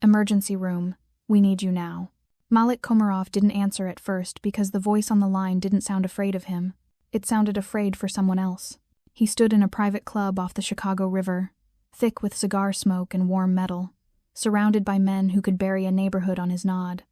Emergency room. We need you now. Malik Komarov didn't answer at first because the voice on the line didn't sound afraid of him. It sounded afraid for someone else. He stood in a private club off the Chicago River, thick with cigar smoke and warm metal, surrounded by men who could bury a neighborhood on his nod.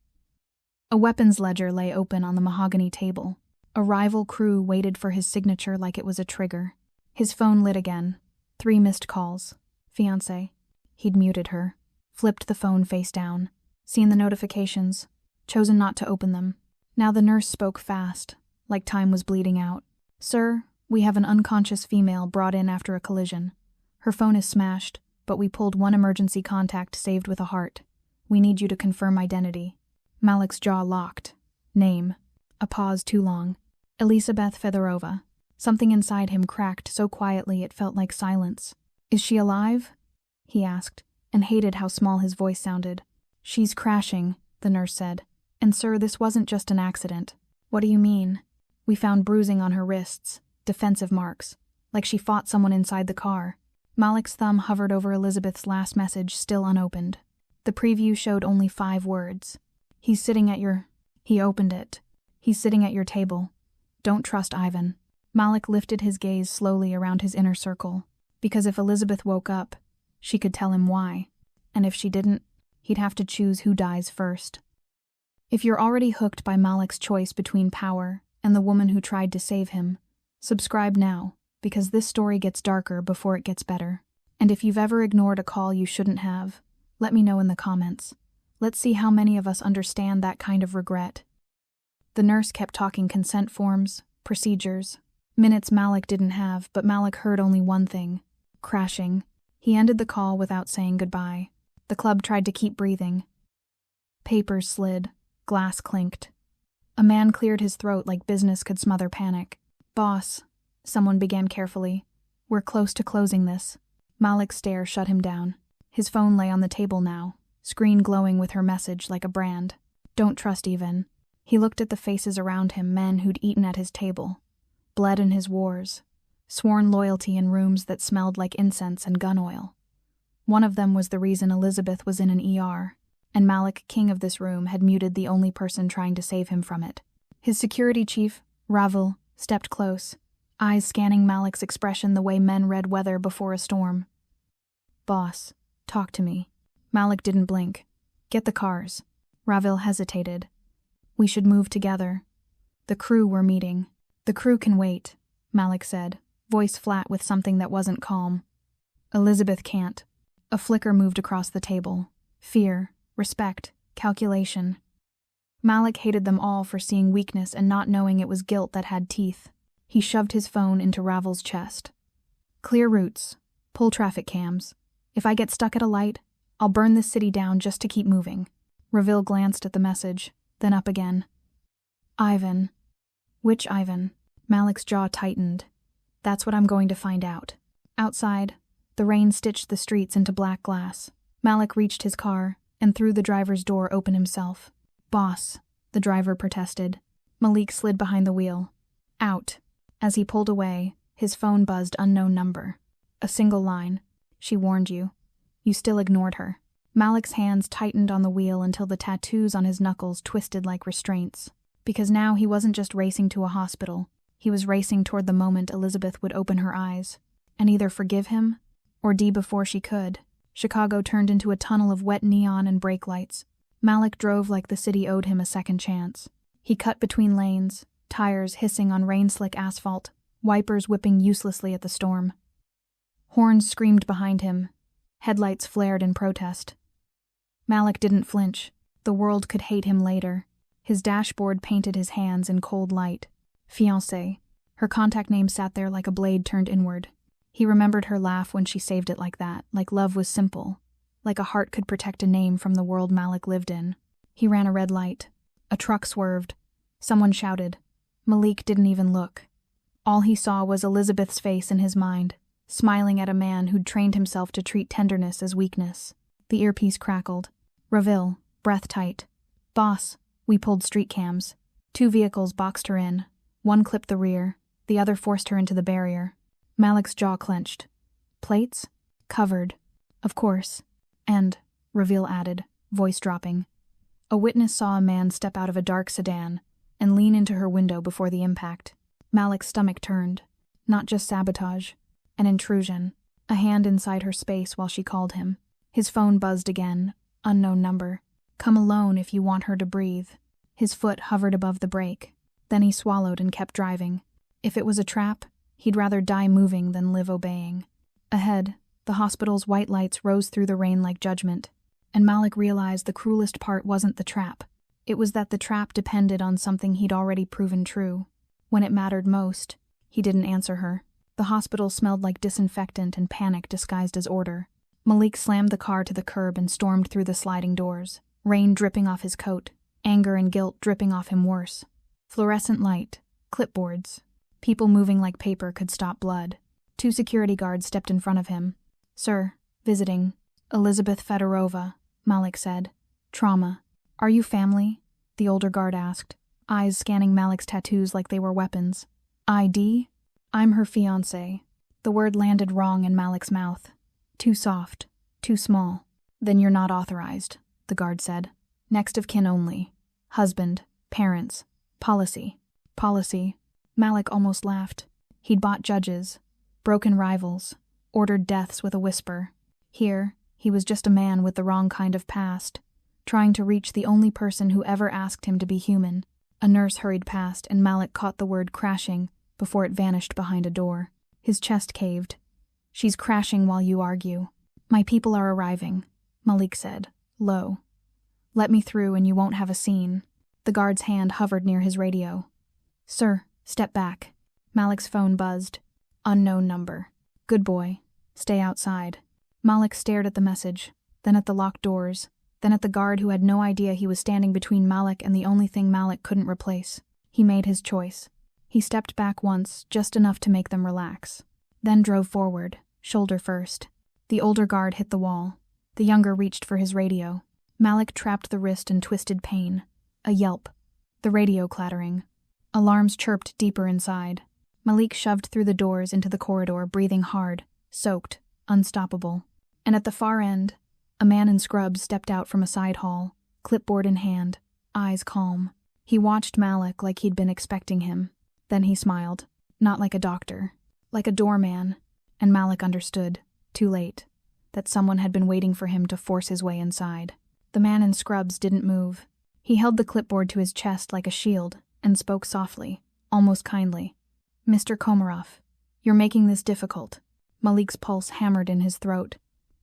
A weapons ledger lay open on the mahogany table. A rival crew waited for his signature like it was a trigger. His phone lit again. 3 missed calls. Fiancée. He'd muted her. Flipped the phone face down. Seen the notifications. Chosen not to open them. Now the nurse spoke fast, like time was bleeding out. Sir, we have an unconscious female brought in after a collision. Her phone is smashed, but we pulled one emergency contact saved with a heart. We need you to confirm identity. Malik's jaw locked. Name. A pause too long. Elisabeth Fedorova. Something inside him cracked so quietly it felt like silence. Is she alive? He asked, and hated how small his voice sounded. She's crashing, the nurse said. And sir, this wasn't just an accident. What do you mean? We found bruising on her wrists, defensive marks, like she fought someone inside the car. Malik's thumb hovered over Elizabeth's last message, still unopened. The preview showed only 5 words. He's sitting at your... He opened it. He's sitting at your table. Don't trust Ivan. Malik lifted his gaze slowly around his inner circle, because if Elizabeth woke up, she could tell him why. And if she didn't, he'd have to choose who dies first. If you're already hooked by Malik's choice between power and the woman who tried to save him, subscribe now, because this story gets darker before it gets better. And if you've ever ignored a call you shouldn't have, let me know in the comments. Let's see how many of us understand that kind of regret. The nurse kept talking consent forms, procedures, minutes Malik didn't have, but Malik heard only one thing: crashing. He ended the call without saying goodbye. The club tried to keep breathing. Papers slid, glass clinked. A man cleared his throat like business could smother panic. Boss, someone began carefully. We're close to closing this. Malik's stare shut him down. His phone lay on the table now, screen glowing with her message like a brand. Don't trust even. He looked at the faces around him, men who'd eaten at his table, bled in his wars, sworn loyalty in rooms that smelled like incense and gun oil. One of them was the reason Elizabeth was in an ER, and Malik, king of this room, had muted the only person trying to save him from it. His security chief, Ravel, stepped close, eyes scanning Malik's expression the way men read weather before a storm. Boss, talk to me. Malik didn't blink. Get the cars. Ravel hesitated. We should move together. The crew were meeting. The crew can wait, Malik said, voice flat with something that wasn't calm. Elizabeth can't. A flicker moved across the table. Fear, respect, calculation. Malik hated them all for seeing weakness and not knowing it was guilt that had teeth. He shoved his phone into Ravel's chest. Clear routes. Pull traffic cams. If I get stuck at a light, I'll burn this city down just to keep moving. Ravel glanced at the message, then up again. Ivan. Which Ivan? Malik's jaw tightened. That's what I'm going to find out. Outside, the rain stitched the streets into black glass. Malik reached his car and threw the driver's door open himself. Boss, the driver protested. Malik slid behind the wheel. Out. As he pulled away, his phone buzzed unknown number. A single line. She warned you. You still ignored her. Malik's hands tightened on the wheel until the tattoos on his knuckles twisted like restraints. Because now he wasn't just racing to a hospital. He was racing toward the moment Elizabeth would open her eyes and either forgive him or die before she could. Chicago turned into a tunnel of wet neon and brake lights. Malik drove like the city owed him a second chance. He cut between lanes, tires hissing on rain-slick asphalt, wipers whipping uselessly at the storm. Horns screamed behind him. Headlights flared in protest. Malik didn't flinch. The world could hate him later. His dashboard painted his hands in cold light. Fiancée. Her contact name sat there like a blade turned inward. He remembered her laugh when she saved it like that, like love was simple, like a heart could protect a name from the world Malik lived in. He ran a red light. A truck swerved. Someone shouted. Malik didn't even look. All he saw was Elizabeth's face in his mind, smiling at a man who'd trained himself to treat tenderness as weakness. The earpiece crackled. Ravel, breath tight. Boss, we pulled street cams. 2 vehicles boxed her in. One clipped the rear, the other forced her into the barrier. Malik's jaw clenched. Plates? Covered. Of course. And, Ravel added, voice dropping. A witness saw a man step out of a dark sedan and lean into her window before the impact. Malik's stomach turned. Not just sabotage. An intrusion. A hand inside her space while she called him. His phone buzzed again. Unknown number. Come alone if you want her to breathe. His foot hovered above the brake. Then he swallowed and kept driving. If it was a trap, he'd rather die moving than live obeying. Ahead, the hospital's white lights rose through the rain like judgment, and Malik realized the cruelest part wasn't the trap. It was that the trap depended on something he'd already proven true. When it mattered most, he didn't answer her. The hospital smelled like disinfectant and panic disguised as order. Malik slammed the car to the curb and stormed through the sliding doors, rain dripping off his coat, anger and guilt dripping off him worse. Fluorescent light, clipboards, people moving like paper could stop blood. 2 security guards stepped in front of him. "Sir, visiting. Elizabeth Fedorova," Malik said. "Trauma. Are you family?" the older guard asked, eyes scanning Malik's tattoos like they were weapons. "ID? I'm her fiancée." The word landed wrong in Malik's mouth. Too soft. Too small. "Then you're not authorized," the guard said. "Next of kin only. Husband. Parents. Policy." Policy. Malik almost laughed. He'd bought judges. Broken rivals. Ordered deaths with a whisper. Here, he was just a man with the wrong kind of past, trying to reach the only person who ever asked him to be human. A nurse hurried past, and Malik caught the word crashing before it vanished behind a door. His chest caved. "She's crashing while you argue." "My people are arriving," Malik said, low. "Let me through and you won't have a scene." The guard's hand hovered near his radio. "Sir, step back." Malik's phone buzzed. Unknown number. "Good boy. Stay outside." Malik stared at the message, then at the locked doors, then at the guard who had no idea he was standing between Malik and the only thing Malik couldn't replace. He made his choice. He stepped back once, just enough to make them relax. Then drove forward, shoulder first. The older guard hit the wall. The younger reached for his radio. Malik trapped the wrist in twisted pain. A yelp. The radio clattering. Alarms chirped deeper inside. Malik shoved through the doors into the corridor, breathing hard, soaked, unstoppable. And at the far end, a man in scrubs stepped out from a side hall, clipboard in hand, eyes calm. He watched Malik like he'd been expecting him. Then he smiled. Not like a doctor. Like a doorman. And Malik understood, too late, that someone had been waiting for him to force his way inside. The man in scrubs didn't move. He held the clipboard to his chest like a shield and spoke softly, almost kindly. "Mr. Komarov, you're making this difficult." Malik's pulse hammered in his throat.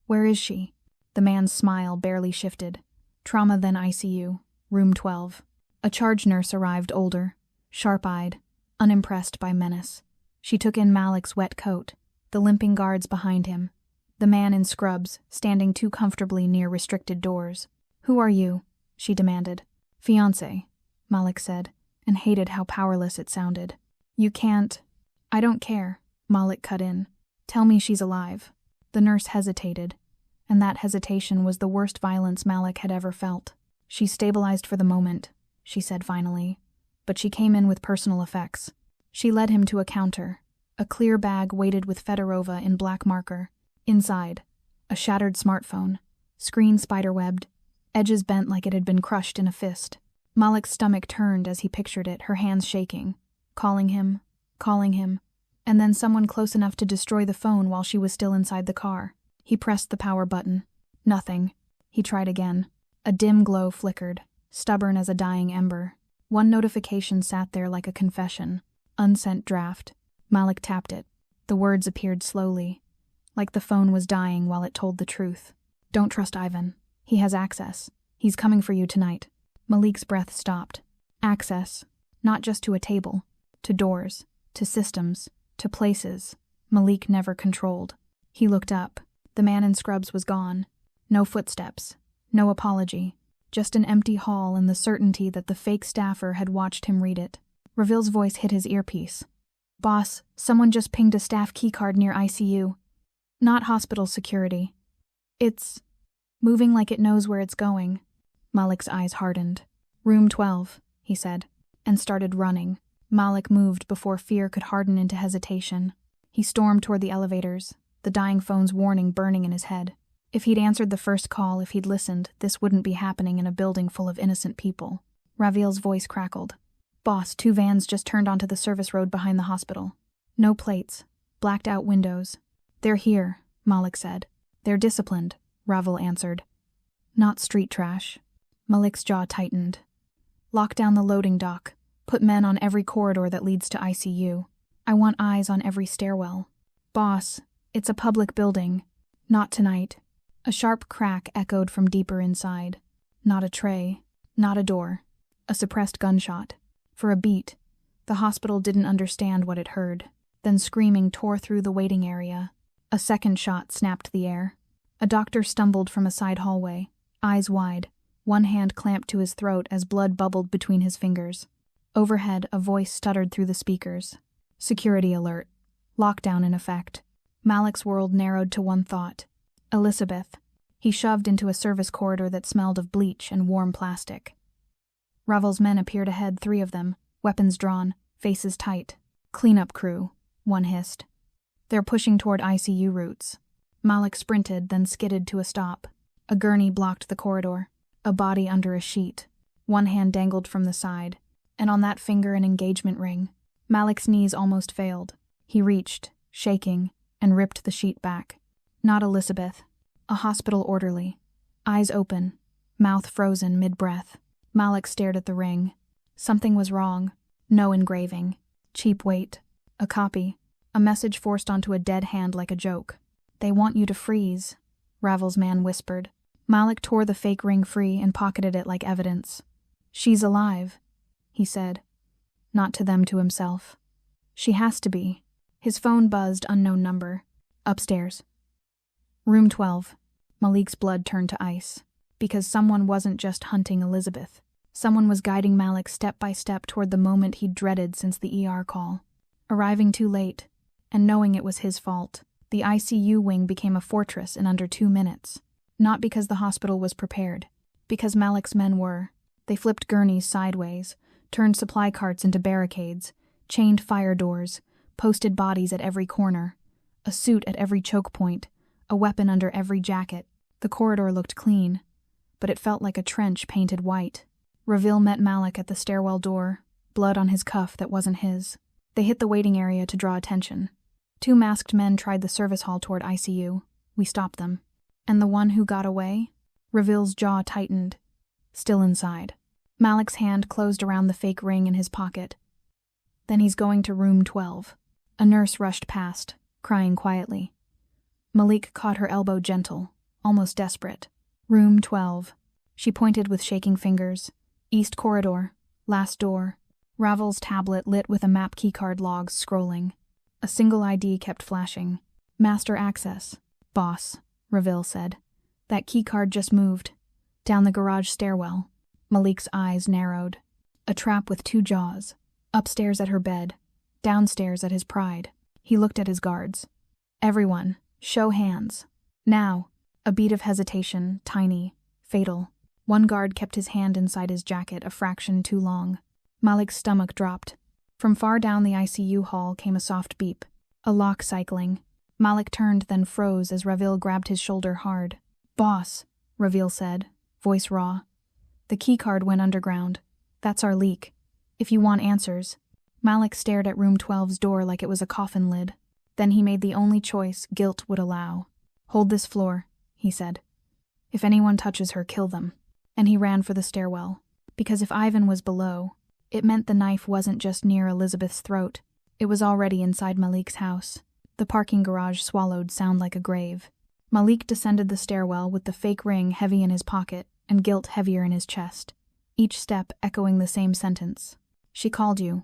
"Where is she?" The man's smile barely shifted. "Trauma, then ICU, room 12. A charge nurse arrived, older, sharp-eyed, unimpressed by menace. She took in Malik's wet coat, the limping guards behind him, the man in scrubs standing too comfortably near restricted doors. "Who are you?" she demanded. "Fiancée," Malik said, and hated how powerless it sounded. "You can't." "I don't care," Malik cut in. "Tell me she's alive." The nurse hesitated, and that hesitation was the worst violence Malik had ever felt. "She's stabilized for the moment," she said finally, but she came in with personal effects. She led him to a counter, a clear bag weighted with Fedorova in black marker. Inside, a shattered smartphone, screen spiderwebbed, edges bent like it had been crushed in a fist. Malik's stomach turned as he pictured it, her hands shaking, calling him, and then someone close enough to destroy the phone while she was still inside the car. He pressed the power button. Nothing. He tried again. A dim glow flickered, stubborn as a dying ember. One notification sat there like a confession. Unsent draft. Malik tapped it. The words appeared slowly, like the phone was dying while it told the truth. "Don't trust Ivan. He has access. He's coming for you tonight." Malik's breath stopped. Access. Not just to a table. To doors. To systems. To places. Malik never controlled. He looked up. The man in scrubs was gone. No footsteps. No apology. Just an empty hall and the certainty that the fake staffer had watched him read it. Reville's voice hit his earpiece. "Boss, someone just pinged a staff keycard near ICU. Not hospital security. It's moving like it knows where it's going." Malik's eyes hardened. "Room 12, he said, and started running. Malik moved before fear could harden into hesitation. He stormed toward the elevators, the dying phone's warning burning in his head. If he'd answered the first call, if he'd listened, this wouldn't be happening in a building full of innocent people. Ravil's voice crackled. "Boss, 2 vans just turned onto the service road behind the hospital. No plates. Blacked out windows. They're here," Malik said. "They're disciplined," Ravil answered. "Not street trash." Malik's jaw tightened. "Lock down the loading dock. Put men on every corridor that leads to ICU. I want eyes on every stairwell." "Boss, it's a public building." "Not tonight." A sharp crack echoed from deeper inside. Not a tray. Not a door. A suppressed gunshot. For a beat, the hospital didn't understand what it heard. Then screaming tore through the waiting area. A second shot snapped the air. A doctor stumbled from a side hallway, eyes wide, one hand clamped to his throat as blood bubbled between his fingers. Overhead, a voice stuttered through the speakers. "Security alert. Lockdown in effect." Malik's world narrowed to one thought. Elizabeth. He shoved into a service corridor that smelled of bleach and warm plastic. Ravil's men appeared ahead, 3 of them, weapons drawn, faces tight. "Cleanup crew," one hissed. "They're pushing toward ICU routes." Malik sprinted, then skidded to a stop. A gurney blocked the corridor, a body under a sheet. One hand dangled from the side, and on that finger an engagement ring. Malik's knees almost failed. He reached, shaking, and ripped the sheet back. Not Elizabeth. A hospital orderly. Eyes open, mouth frozen mid-breath. Malik stared at the ring. Something was wrong. No engraving. Cheap weight. A copy. A message forced onto a dead hand like a joke. "They want you to freeze," Ravil's man whispered. Malik tore the fake ring free and pocketed it like evidence. "She's alive," he said. Not to them, to himself. "She has to be." His phone buzzed, unknown number. "Upstairs." Room 12. Malik's blood turned to ice. Because someone wasn't just hunting Elizabeth. Someone was guiding Malik step by step toward the moment he'd dreaded since the ER call. Arriving too late, and knowing it was his fault, the ICU wing became a fortress in under 2 minutes. Not because the hospital was prepared. Because Malik's men were. They flipped gurneys sideways, turned supply carts into barricades, chained fire doors, posted bodies at every corner, a suit at every choke point, a weapon under every jacket. The corridor looked clean, but it felt like a trench painted white. Ravil met Malik at the stairwell door, blood on his cuff that wasn't his. They hit the waiting area to draw attention. 2 masked men tried the service hall toward ICU. We stopped them. And the one who got away? Ravil's jaw tightened. Still inside. Malik's hand closed around the fake ring in his pocket. "Then he's going to room 12. A nurse rushed past, crying quietly. Malik caught her elbow gentle, almost desperate. "Room 12. She pointed with shaking fingers. "East corridor. Last door." Ravil's tablet lit with a map keycard logs scrolling. A single ID kept flashing. "Master access." "Boss," Ravil said. "That keycard just moved. Down the garage stairwell." Malik's eyes narrowed. A trap with 2 jaws. Upstairs at her bed. Downstairs at his pride. He looked at his guards. "Everyone, show hands. Now." A beat of hesitation, tiny, fatal. One guard kept his hand inside his jacket a fraction too long. Malik's stomach dropped. From far down the ICU hall came a soft beep. A lock cycling. Malik turned, then froze as Ravil grabbed his shoulder hard. "Boss," Ravil said, voice raw. "The keycard went underground. That's our leak. If you want answers." Malik stared at room 12's door like it was a coffin lid. Then he made the only choice guilt would allow. "Hold this floor," he said. "If anyone touches her, kill them." And he ran for the stairwell. Because if Ivan was below, it meant the knife wasn't just near Elizabeth's throat. It was already inside Malik's house. The parking garage swallowed sound like a grave. Malik descended the stairwell with the fake ring heavy in his pocket and guilt heavier in his chest. Each step echoing the same sentence. "She called you.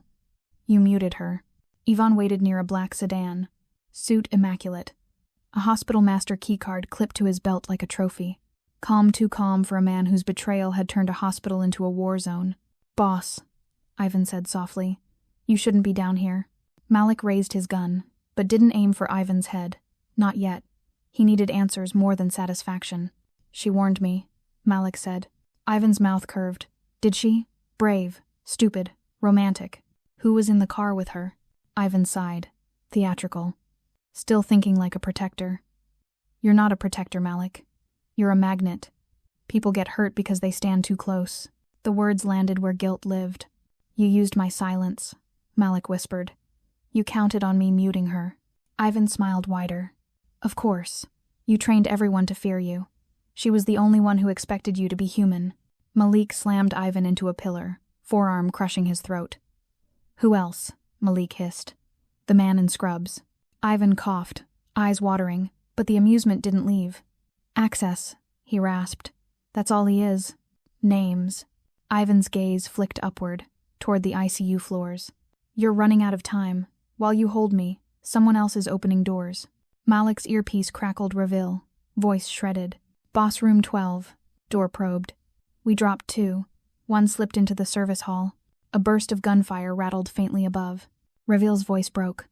You muted her." Ivan waited near a black sedan. Suit immaculate. A hospital master keycard clipped to his belt like a trophy. Calm, too calm for a man whose betrayal had turned a hospital into a war zone. "Boss," Ivan said softly, "you shouldn't be down here." Malik raised his gun, but didn't aim for Ivan's head. Not yet. He needed answers more than satisfaction. "She warned me," Malik said. Ivan's mouth curved. "Did she? Brave, stupid, romantic. Who was in the car with her?" Ivan sighed. Theatrical. Still thinking like a protector. "You're not a protector, Malik. You're a magnet. People get hurt because they stand too close. The words landed where guilt lived. You used my silence, Malik whispered. You counted on me muting her. Ivan smiled wider. Of course. You trained everyone to fear you. She was the only one who expected you to be human. Malik slammed Ivan into a pillar, forearm crushing his throat. Who else? Malik hissed. The man in scrubs. Ivan coughed, eyes watering, but the amusement didn't leave. Access, he rasped. That's all he is. Names. Ivan's gaze flicked upward, toward the ICU floors. You're running out of time. While you hold me, someone else is opening doors. Malik's earpiece crackled reveal, voice shredded. Boss room 12. Door probed. We dropped 2. One slipped into the service hall. A burst of gunfire rattled faintly above. Reveal's voice broke.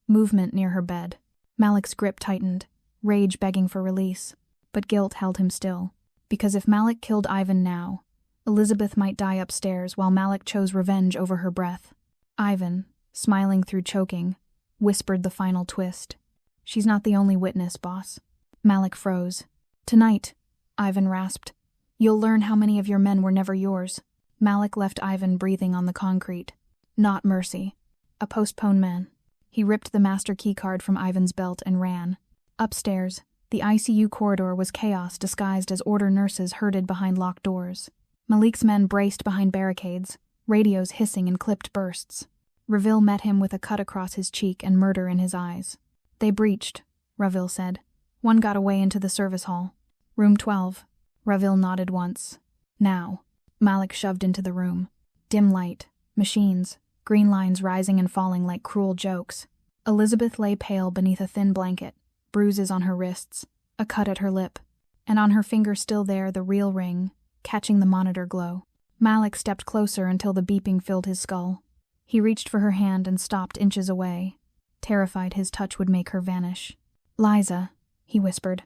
Movement near her bed. Malik's grip tightened, rage begging for release. But guilt held him still. Because if Malik killed Ivan now, Elizabeth might die upstairs while Malik chose revenge over her breath. Ivan, smiling through choking, whispered the final twist. She's not the only witness, boss. Malik froze. Tonight, Ivan rasped. You'll learn how many of your men were never yours. Malik left Ivan breathing on the concrete. Not mercy. A postponement. He ripped the master keycard from Ivan's belt and ran. Upstairs, the ICU corridor was chaos disguised as order nurses herded behind locked doors. Malik's men braced behind barricades, radios hissing in clipped bursts. Reveal met him with a cut across his cheek and murder in his eyes. They breached, Reveal said. One got away into the service hall. Room 12. Reveal nodded once. Now. Malik shoved into the room. Dim light, machines, green lines rising and falling like cruel jokes. Elizabeth lay pale beneath a thin blanket, bruises on her wrists, a cut at her lip, and on her finger still there the real ring, catching the monitor glow. Malik stepped closer until the beeping filled his skull. He reached for her hand and stopped inches away, terrified his touch would make her vanish. Liza, he whispered.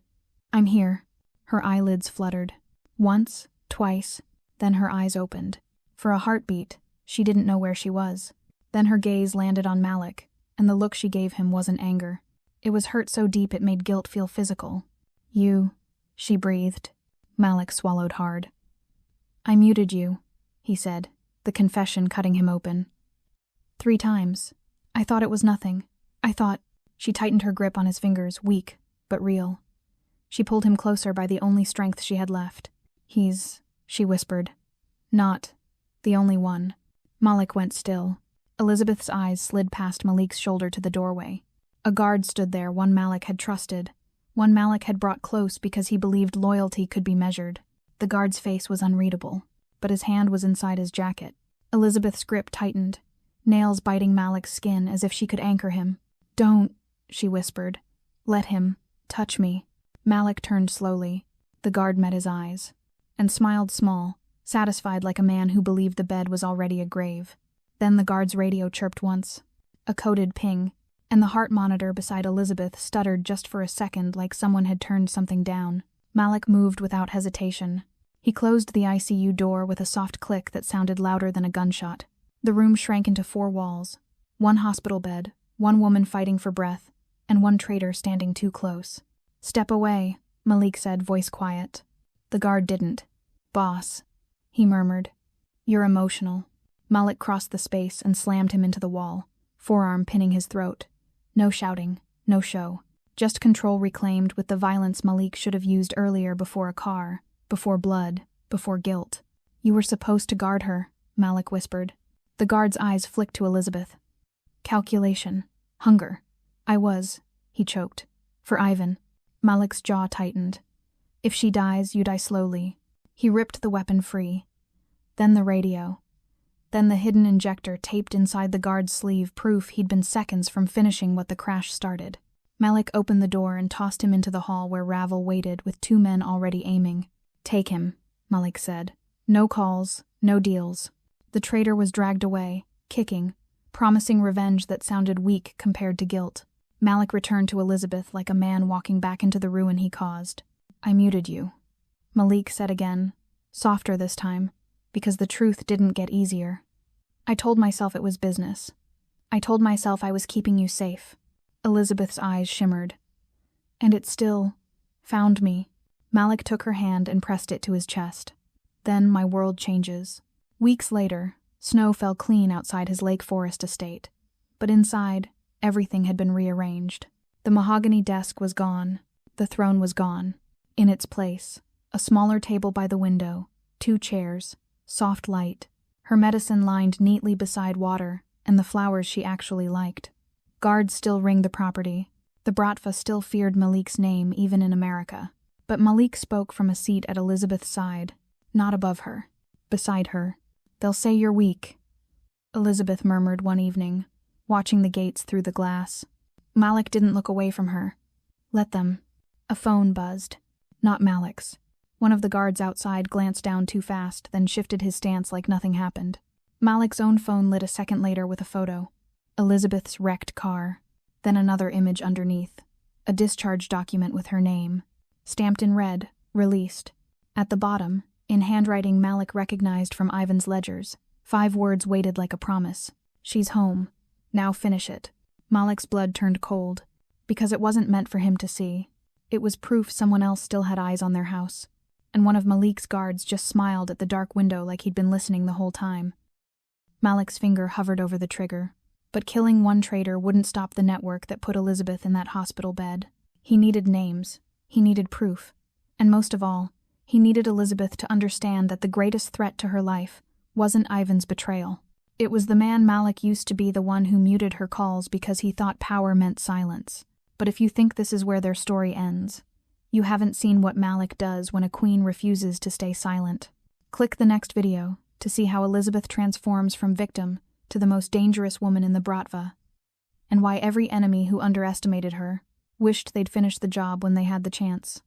I'm here. Her eyelids fluttered. Once, twice, then her eyes opened. For a heartbeat, she didn't know where she was. Then her gaze landed on Malik, and the look she gave him wasn't anger. It was hurt so deep it made guilt feel physical. You, she breathed. Malik swallowed hard. I muted you, he said, the confession cutting him open. 3 times. I thought it was nothing. I thought... She tightened her grip on his fingers, weak, but real. She pulled him closer by the only strength she had left. He's... she whispered. Not the only one. Malik went still. Elizabeth's eyes slid past Malik's shoulder to the doorway. A guard stood there, one Malik had trusted. One Malik had brought close because he believed loyalty could be measured. The guard's face was unreadable, but his hand was inside his jacket. Elizabeth's grip tightened, nails biting Malik's skin as if she could anchor him. Don't, she whispered. Let him touch me. Malik turned slowly. The guard met his eyes, and smiled small, satisfied like a man who believed the bed was already a grave. Then the guard's radio chirped once, a coded ping, and the heart monitor beside Elizabeth stuttered just for a second like someone had turned something down. Malik moved without hesitation. He closed the ICU door with a soft click that sounded louder than a gunshot. The room shrank into 4 walls. 1 hospital bed, 1 woman fighting for breath, and 1 traitor standing too close. Step away, Malik said, voice quiet. The guard didn't. Boss, he murmured. You're emotional. Malik crossed the space and slammed him into the wall, forearm pinning his throat. No shouting, no show. Just control reclaimed with the violence Malik should have used earlier before a car, before blood, before guilt. You were supposed to guard her, Malik whispered. The guard's eyes flicked to Elizabeth. Calculation. Hunger. I was, he choked. For Ivan. Malik's jaw tightened. If she dies, you die slowly. He ripped the weapon free. Then the radio. Then the hidden injector taped inside the guard's sleeve, proof he'd been seconds from finishing what the crash started. Malik opened the door and tossed him into the hall where Ravel waited with 2 men already aiming. Take him, Malik said. No calls, no deals. The traitor was dragged away, kicking, promising revenge that sounded weak compared to guilt. Malik returned to Elizabeth like a man walking back into the ruin he caused. I muted you, Malik said again, softer this time, because the truth didn't get easier. I told myself it was business. I told myself I was keeping you safe. Elizabeth's eyes shimmered. And it still found me. Malik took her hand and pressed it to his chest. Then my world changes. Weeks later, snow fell clean outside his Lake Forest estate. But inside, everything had been rearranged. The mahogany desk was gone. The throne was gone. In its place, a smaller table by the window, 2 chairs, soft light, her medicine lined neatly beside water, and the flowers she actually liked. Guards still ringed the property. The Bratva still feared Malik's name even in America. But Malik spoke from a seat at Elizabeth's side, not above her, beside her. "They'll say you're weak," Elizabeth murmured one evening, watching the gates through the glass. Malik didn't look away from her. "Let them." A phone buzzed. Not Malik's. One of the guards outside glanced down too fast, then shifted his stance like nothing happened. Malik's own phone lit a second later with a photo. Elizabeth's wrecked car. Then another image underneath. A discharge document with her name. Stamped in red, released. At the bottom, in handwriting Malik recognized from Ivan's ledgers, 5 words weighted like a promise. "She's home. Now finish it." Malik's blood turned cold, because it wasn't meant for him to see. It was proof someone else still had eyes on their house. And one of Malik's guards just smiled at the dark window like he'd been listening the whole time. Malik's finger hovered over the trigger. But killing one traitor wouldn't stop the network that put Elizabeth in that hospital bed. He needed names. He needed proof. And most of all, he needed Elizabeth to understand that the greatest threat to her life wasn't Ivan's betrayal. It was the man Malik used to be, the one who muted her calls because he thought power meant silence. But if you think this is where their story ends, you haven't seen what Malik does when a queen refuses to stay silent. Click the next video to see how Elizabeth transforms from victim to the most dangerous woman in the Bratva, and why every enemy who underestimated her wished they'd finished the job when they had the chance.